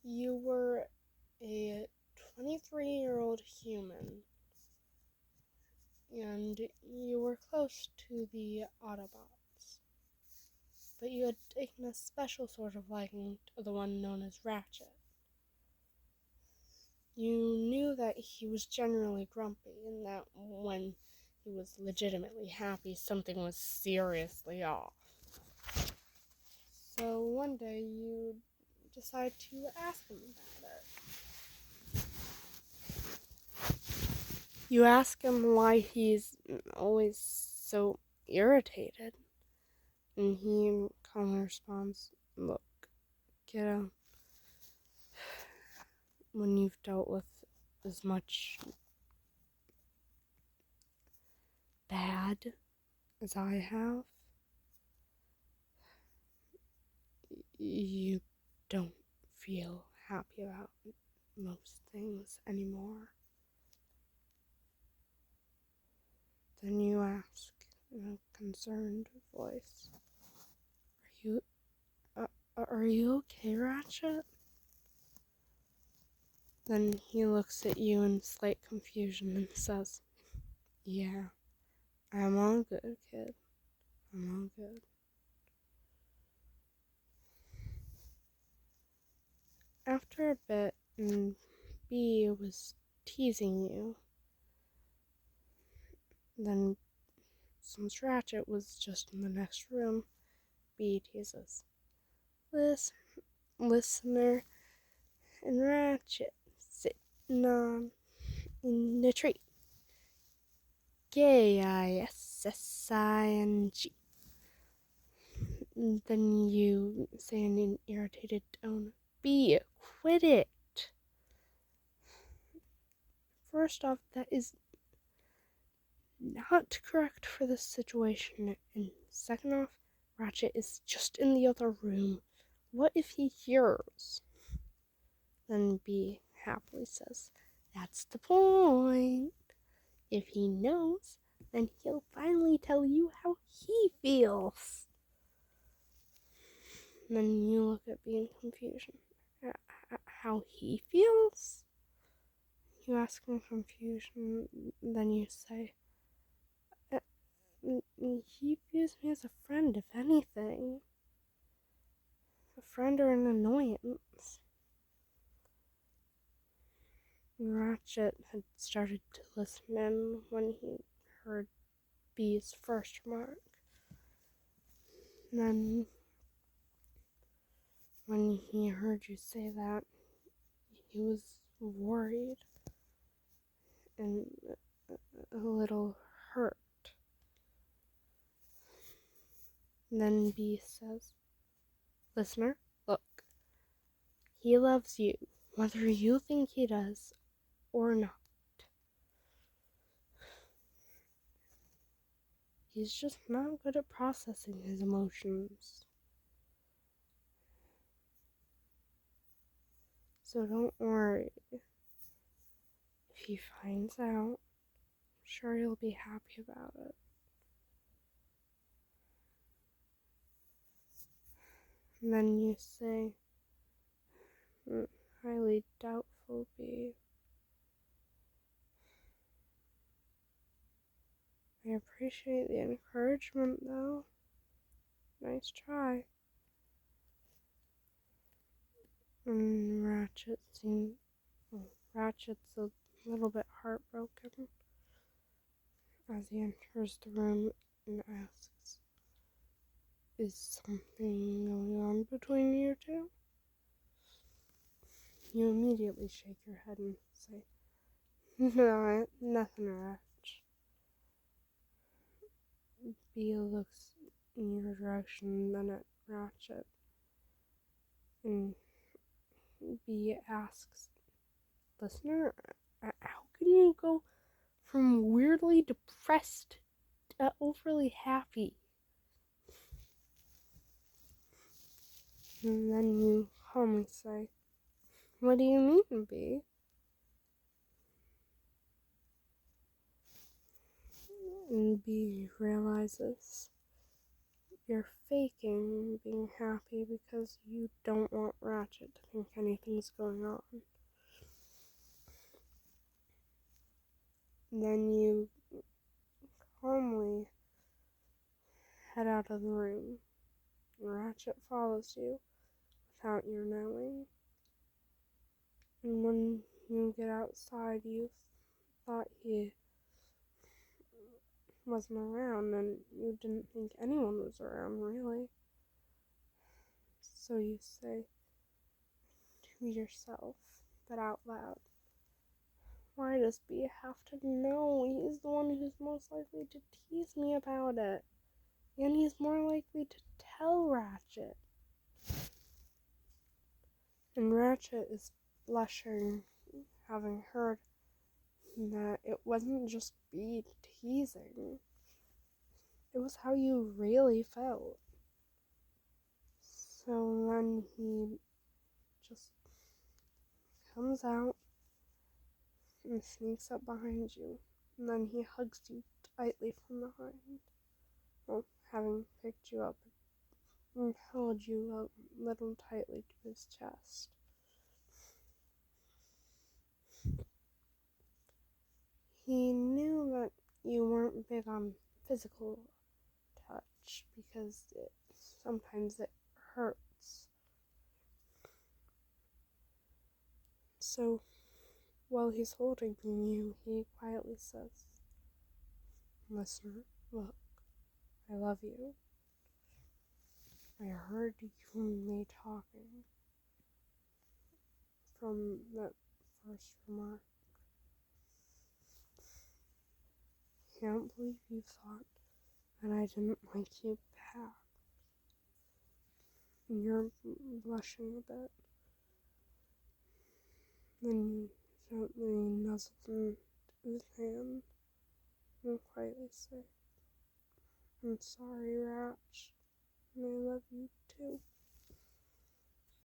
You were a 23-year-old human, and you were close to the Autobots, but you had taken a special sort of liking to the one known as Ratchet. You knew that he was generally grumpy, and that when he was legitimately happy, something was seriously off. So one day you decide to ask him about it. You ask him why he's always so irritated, and he calmly responds, "Look, kiddo, when you've dealt with as much bad as I have, you don't feel happy about most things anymore." Then you ask in a concerned voice, Are you okay, Ratchet?" Then he looks at you in slight confusion and says, "Yeah, I'm all good, kid. I'm all good." After a bit, and B was teasing you, then since Ratchet was just in the next room, B teases, Listener and Ratchet sitting on in the tree. Kissing. Then you say in an irritated tone, "B, quit it." First off, that is not correct for this situation. And second off, Ratchet is just in the other room. What if he hears? Then B happily says, "That's the point. If he knows, then he'll finally tell you how he feels." Then you look at B in confusion. How he feels? You ask in confusion, then you say, "He views me as a friend, if anything. A friend or an annoyance." Ratchet had started to listen in when he heard B's first remark. Then, when he heard you say that, he was worried and a little hurt. Then B says, "Listener, look, he loves you, whether you think he does or not. He's just not good at processing his emotions. So don't worry. If he finds out, I'm sure he'll be happy about it." And then you say, "Highly doubtful, B. I appreciate the encouragement, though. Nice try." And Ratchet's a little bit heartbroken as he enters the room and asks, "Is something going on between you two?" You immediately shake your head and say, "No, nothing, Ratch." B looks in your direction, then at Ratchet, and B asks, "Listener, how can you go from weirdly depressed to overly happy?" And then you calmly say, "What do you mean, B?" And B realizes you're faking being happy because you don't want Ratchet to think anything's going on. Then you calmly head out of the room. Ratchet follows you without your knowing. And when you get outside, you thought he wasn't around, and you didn't think anyone was around, really. So you say to yourself, but out loud, why does B have to know? He's the one who's most likely to tease me about it. And he's more likely to tell Ratchet. And Ratchet is blushing, having heard that it wasn't just B teasing. It was how you really felt. So then he just comes out and sneaks up behind you. And then he hugs you tightly from behind. Well, having picked you up and held you a little tightly to his chest. He knew that you weren't big on physical touch because sometimes it hurts. So while he's holding you, he quietly says, "Listener, look, I love you. I heard you and me talking from that first remark. I can't believe you thought that I didn't like you back." And you're blushing a bit. Then you gently nuzzle into his hand and quietly say, "I'm sorry, Ratch, and I love you too."